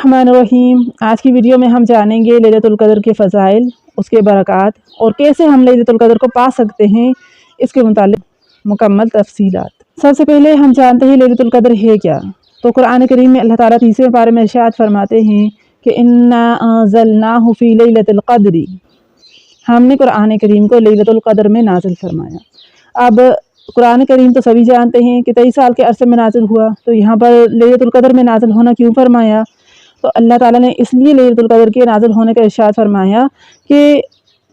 बिस्मिल्लाहिर्रहमानिर्रहीम। आज की वीडियो में हम जानेंगे लैलतुल क़द्र के फ़ज़ाइल, उसके बरक़ात और कैसे हम लैलतुल क़द्र को पा सकते हैं, इसके मुतालिक मुकम्मल तफ़सीलात। सबसे पहले हम जानते हैं लैलतुल क़द्र है क्या। तो कुरान करीम में अल्लाह ताला 30वें पारे में इरशाद फरमाते हैं कि इन्ना अंज़लनाहु फ़ी लैलतिल क़द्रि, हमने कुरान करीम को लैलतुल क़द्र में नाज़िल फरमाया। अब कुरान करीम तो सभी जानते हैं कि 23 साल के अरसे में नाज़िल हुआ, तो यहाँ पर लैलतुल क़द्र में नाज़िल होना क्यों फरमाया? तो अल्लाह ताला ने इसलिए लैलतुल क़द्र के नाज़िल होने का इरशाद फरमाया कि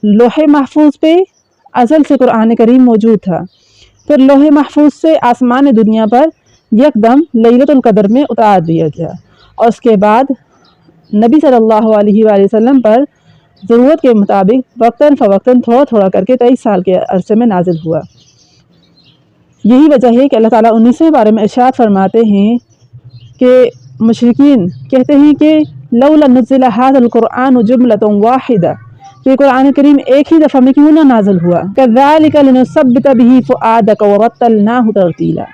लोहे महफूज पे अज़ल से कुरान करीम मौजूद था, फिर लोहे महफूज से आसमान दुनिया पर यकदम लैलतुल क़द्र में उतार दिया गया और उसके बाद नबी सल्लल्लाहु अलैहि वसल्लम पर ज़रूरत के मुताबिक वक्तन फ़वक्तन थोड़ा थोड़ा करके 23 साल के अरसे में नाज़िल हुआ। यही वजह है कि अल्लाह ताला 19वें बारे में इरशाद फरमाते हैं कि मुशरिकीन कहते हैं कि लौला नुज़्ज़िला हाज़ल क़ुरआन जुमलतन वाहिदा, कि कुरान करीम एक ही दफ़ा में क्यों ना नाज़िल हुआ। कज़ालिका लिनुसब्बित बिही फ़ुआदक व रत्तलनाहु तरतीला,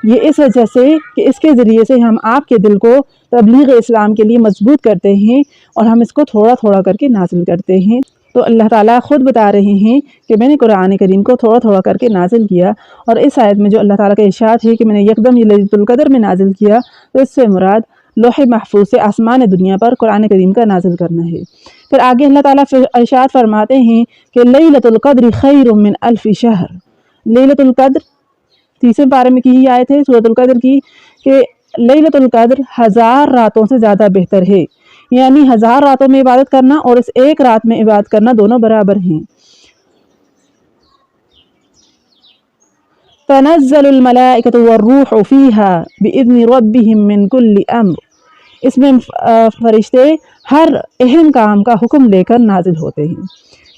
ये इस वजह से कि इसके ज़रिए से हम आपके दिल को तबलीग इस्लाम के लिए मजबूत करते हैं और हम इसको थोड़ा थोड़ा करके नाज़िल करते हैं। तो अल्लाह ताला ख़ुद बता रहे हैं कि मैंने कुरान करीम को थोड़ा थोड़ा करके नाज़िल किया। और इस आयत में जो अल्लाह ताला का इरशाद है कि मैंने यकदम ये लैलतुल क़द्र में नाज़िल किया, तो इससे मुराद लोहे महफूज से आसमान दुनिया पर कुरान करीम का नाज़िल करना है। फिर आगे अल्लाह ताला फिर इरशाद फरमाते हैं कि लैलतुल क़द्रि खैरुम मिन अल्फ़ि शहर। लैलतुल क़द्र 30वें पारे में की आयत है सूरतुल क़द्र की कि लैलतुल क़द्र 1000 रातों से ज़्यादा बेहतर है, यानी 1000 रातों में इबादत करना और इस एक रात में इबादत करना दोनों बराबर हैं। तनज़्ज़लुल मलाइकतु वर्रूहु फ़ीहा बिइज़्नि रब्बिहिम मिन कुल्लि अम्र, इसमें फरिश्ते हर अहम काम का हुक्म लेकर नाजिल होते हैं,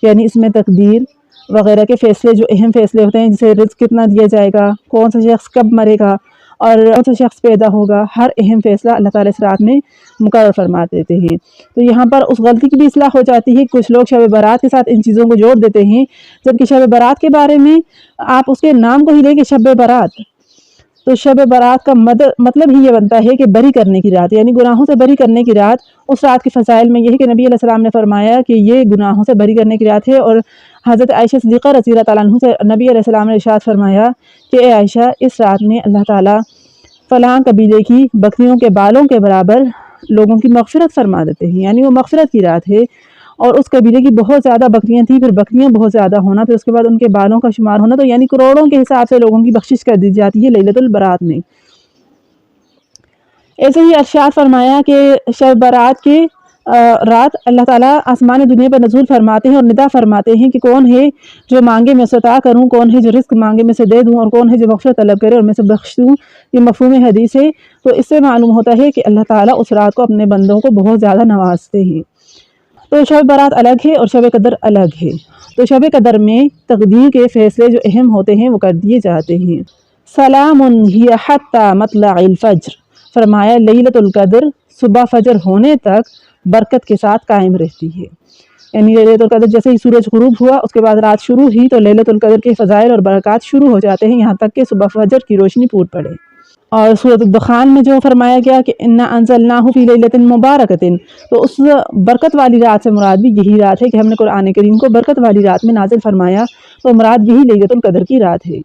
यानी इसमें तकदीर वगैरह के फ़ैसले, जो अहम फ़ैसले होते हैं, जैसे रिज़्क़ कितना दिया जाएगा, कौन सा शख्स कब मरेगा और कौन सा शख्स पैदा होगा, हर अहम फ़ैसला अल्लाह ताला इस रात में मुकर्रर फरमा देते हैं। तो यहाँ पर उस गलती की भी इस्लाह हो जाती है। कुछ लोग शब बारात के साथ इन चीज़ों को जोड़ देते हैं, जबकि शब बारात के बारे में आप उसके नाम को ही लेके शब बारात, तो शब बारात का मतलब ही ये बनता है कि बरी करने की रात, यानी गुनाहों से बरी करने की रात। उस रात के फ़ज़ाइल में यही कि नबी अलैहिस्सलाम ने फरमाया कि ये गुनाहों से बरी करने की रात है। और हज़रत आयशा सिद्दीक़ा रज़ियल्लाहु ताला अन्हा से नबी अलैहिस्सलाम ने इरशाद फरमाया कि ए आयशा, इस रात में अल्लाह ताला फ़लाँ कबीले की बकरियों के बालों के बराबर लोगों की मग़फ़िरत फरमा देते हैं, यानी वो मग़फ़िरत की रात है। और उस कबीले की बहुत ज़्यादा बकरियाँ थीं, फिर बकरियाँ बहुत ज़्यादा होना, फिर उसके बाद उनके बालों का शुमार होना, तो यानी करोड़ों के हिसाब से लोगों की बख्शिश कर दी जाती है लैलतुल बारात में। ऐसे ही इरशाद फरमाया कि शब बारात के रात अल्लाह ताला आसमान दुनिया पर नज़ूल फरमाते हैं और निदा फरमाते हैं कि कौन है जो मांगे मैं उसे अता करूँ, कौन है जो रिज़्क़ मांगे मैं उसे दे दूँ, और कौन है जो मग़फ़िरत तलब करे और मैं उसे बख्श दूँ। ये मफ़हूम हदीस है। तो इससे मालूम होता है कि अल्लाह ताला उस रात को अपने बंदों को बहुत ज़्यादा नवाजते हैं। तो शब बारात अलग है और शब क़द्र अलग है। तो शब क़द्र में तक़दीर के फ़ैसले जो अहम होते हैं वो कर दिए जाते हैं। सलामुन हिय हत्ता मतलअल फ़ज्र, फरमाया लैलतुल क़द्र सुबह फजर होने तक बरकत के साथ कायम रहती है। यानी लैलतुल क़द्र जैसे ही सूरज गुरूब हुआ उसके बाद रात शुरू हुई, तो लैलतुल क़द्र के फ़ज़ाइल और बरक़ात शुरू हो जाते हैं, यहाँ तक कि सुबह फजर की रोशनी फूट पड़े। और सूरत दुखान में जो फरमाया गया कि इन्ना अंज़लनाहु फ़ी लैलतिन मुबारकतिन, तो उस बरकत वाली रात से मुराद भी यही रात है कि हमने कुरान करीम को बरकत वाली रात में नाज़िल फरमाया, तो मुराद यही लैलतुल क़द्र की रात है।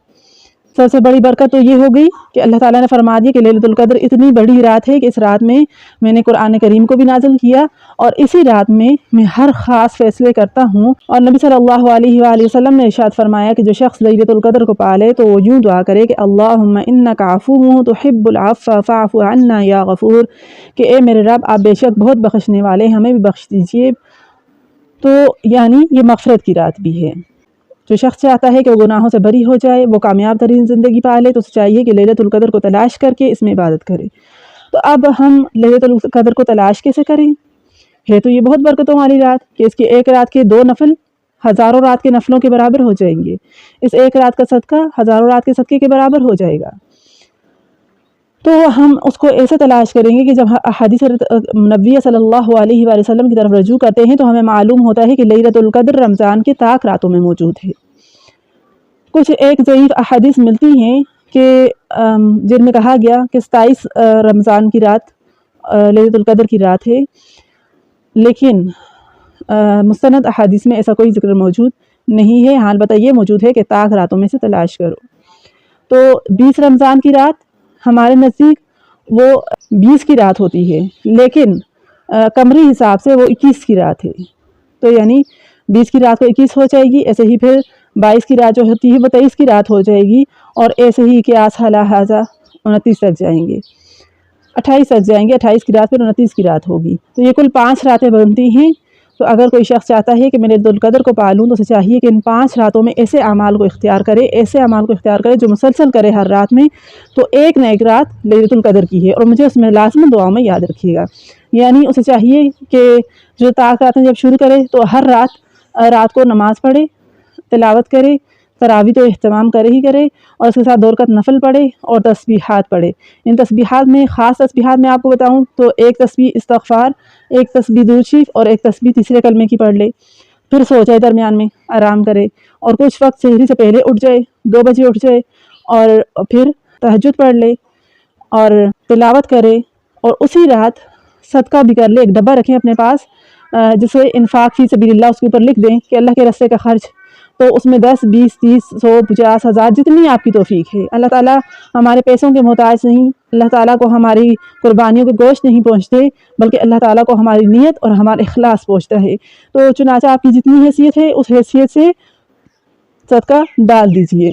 सबसे बड़ी बरकत तो ये हो गई कि अल्लाह ताला ने फरमा दिया कि लैलतुल क़द्र इतनी बड़ी रात है कि इस रात में मैंने कुरान करीम को भी नाज़िल किया और इसी रात में मैं हर ख़ास फ़ैसले करता हूँ। और नबी सल्लल्लाहु अलैहि वसल्लम ने इरशाद फरमाया कि जो शख्स लैलतुल क़द्र को पाले तो वो यूँ दुआ करे कि अल्लाहुम्मा इन्नका अफ़ुव्वुन तुहिब्बुल अफ़्व फ़अफ़ु अन्ना या गफ़ूर, कि ए मेरे रब, आप बेशक बहुत बख्शने वाले, हमें भी बख्श दीजिए। तो यानी ये मग़फ़िरत की रात भी है। जो शख्स चाहता है कि वो गुनाहों से बरी हो जाए, वो कामयाब तरीन ज़िंदगी पाले, तो उसे चाहिए कि लैलतुल क़द्र को तलाश करके इसमें इबादत करे। तो अब हम लैलतुल क़द्र को तलाश कैसे करें? है तो ये बहुत बरकतों वाली रात कि इसकी एक रात के 2 नफल हज़ारों रात के नफलों के बराबर हो जाएंगे। इस एक रात का सदका हज़ारों रात के सदक़े के बराबर हो जाएगा। तो हम उसको ऐसे तलाश करेंगे कि जब हदीस नबी सल्लल्लाहु अलैहि वसल्लम की तरफ रजू करते हैं तो हमें मालूम होता है कि लैलतुल क़द्र रमज़ान के ताक रातों में मौजूद है। कुछ एक ज़ईफ़ अहादीस मिलती हैं कि जिनमें कहा गया कि 27 रमज़ान की रात लैलतुल القدر की रात है, लेकिन मुस्तनद अहादीस में ऐसा कोई ज़िक्र मौजूद नहीं है। हाँ अलबत्ता ये मौजूद है कि ताक रातों में से तलाश करो। तो 20 रमज़ान की रात हमारे नज़दीक वो 20 की रात होती है, लेकिन कमरी हिसाब से वो 21 की रात है। तो यानी 20 की रात को 21 हो जाएगी, ऐसे ही फिर 22 की रात जो होती है वो 23 की रात हो जाएगी, और ऐसे ही कि आसहाला हाजा 29 तक जाएंगे, 28 तक जाएंगे, 28 की रात फिर 29 की रात होगी। तो ये कुल 5 रातें बनती हैं। तो अगर कोई शख्स चाहता है कि मैं लैलतुल क़द्र को पालूँ, तो उसे चाहिए कि इन 5 रातों में ऐसे अमाल को इख्तियार करे, ऐसे अमाल को इख्तियार करे जो मुसलसल करे हर रात में। तो एक न एक रात लैलतुल क़द्र की है, और मुझे उसमें लाज़िमन दुआओं में याद रखिएगा। यानी उसे चाहिए कि जो ताक रातें जब शुरू करे तो हर रात को नमाज़ पढ़े, तिलावत करे, तरावी तो एहतमाम करे ही करे, और उसके साथ 2 रकात नफल पढ़े और तस्बीहात पढ़े। इन तस्बीहात में ख़ास तस्बीहात में आपको बताऊं तो एक तस्बीह इस्तग़फ़ार, एक तस्बीह दुरूद शरीफ और एक तस्बीह तीसरे कलमे की पढ़ ले। फिर सो जाए, दरमियान में आराम करे, और कुछ वक्त सहरी से पहले उठ जाए, 2 बजे उठ जाए, और फिर तहज्जुद पढ़ ले और तिलावत करे। और उसी रात सदका भी कर ले। एक डब्बा रखें अपने पास जिसे इन्फाक फ़ी सबीलिल्लाह उसके ऊपर लिख दें कि अल्लाह के रास्ते का खर्च। तो उसमें 10, 20, 30, 100, 50, 1000 जितनी आपकी तौफीक है। अल्लाह ताला हमारे पैसों के मोहताज नहीं, अल्लाह ताला को हमारी कुर्बानियों के गोश्त नहीं पहुँचते, बल्कि अल्लाह ताला को हमारी नीयत और हमारा इखलास पहुँचता है। तो चुनांचे आपकी जितनी हैसियत है उस हैसियत से सदका डाल दीजिए।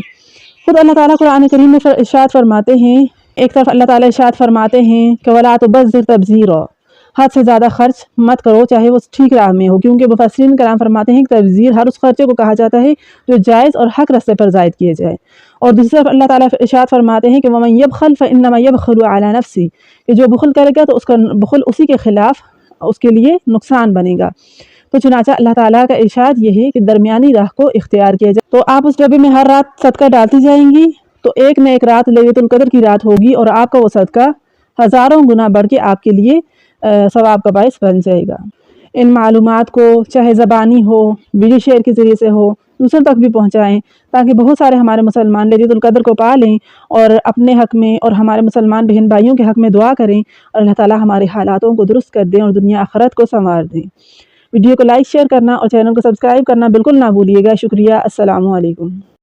खुद अल्लाह ताला कुरान करीम में इरशाद फरमाते हैं, एक तरफ अल्लाह ताला इरशाद फरमाते हैं कि वला तुबज़्ज़िर तबज़ीरा, हद से ज़्यादा खर्च मत करो चाहे वो ठीक राह में हो, क्योंकि मुफस्सिरीन कलाम फरमाते हैं कि तबज़ीर हर उस खर्चे को कहा जाता है जो जायज़ और हक रास्ते पर ज़ायद किए जाए। और दूसरी तरफ अल्लाह ताला इरशाद फरमाते हैं कि वमन यबख़ल फ़इन्नमा यबख़लु अला नफ़्सी, कि जो बुखल करेगा तो उसका बुखल उसी के खिलाफ उसके लिए नुकसान बनेगा। तो चुनांचे अल्लाह ताला का इरशाद ये है कि दरमियानी राह को इख्तियार किया जाए। तो आप उस डब्बे में हर रात सदका डालती जाएंगी, तो एक न एक रात लैलतुल क़द्र की रात होगी, और आपका वो सदका हज़ारों गुना बढ़ के आपके लिए सवाब का बाइस बन जाएगा। इन मालूमात को चाहे ज़बानी हो, वीडियो शेयर के ज़रिए से हो, दूसरों तक भी पहुँचाएँ, ताकि बहुत सारे हमारे मुसलमान लैलतुल क़द्र को पा लें और अपने हक़ में और हमारे मुसलमान बहन भाइयों के हक़ में दुआ करें, और अल्लाह ताला हमारे हालातों को दुरुस्त कर दें और दुनिया आखिरत को संवार दें। वीडियो को लाइक शेयर करना और चैनल को सब्सक्राइब करना बिल्कुल ना भूलिएगा। शुक्रिया। अस्सलामु अलैकुम।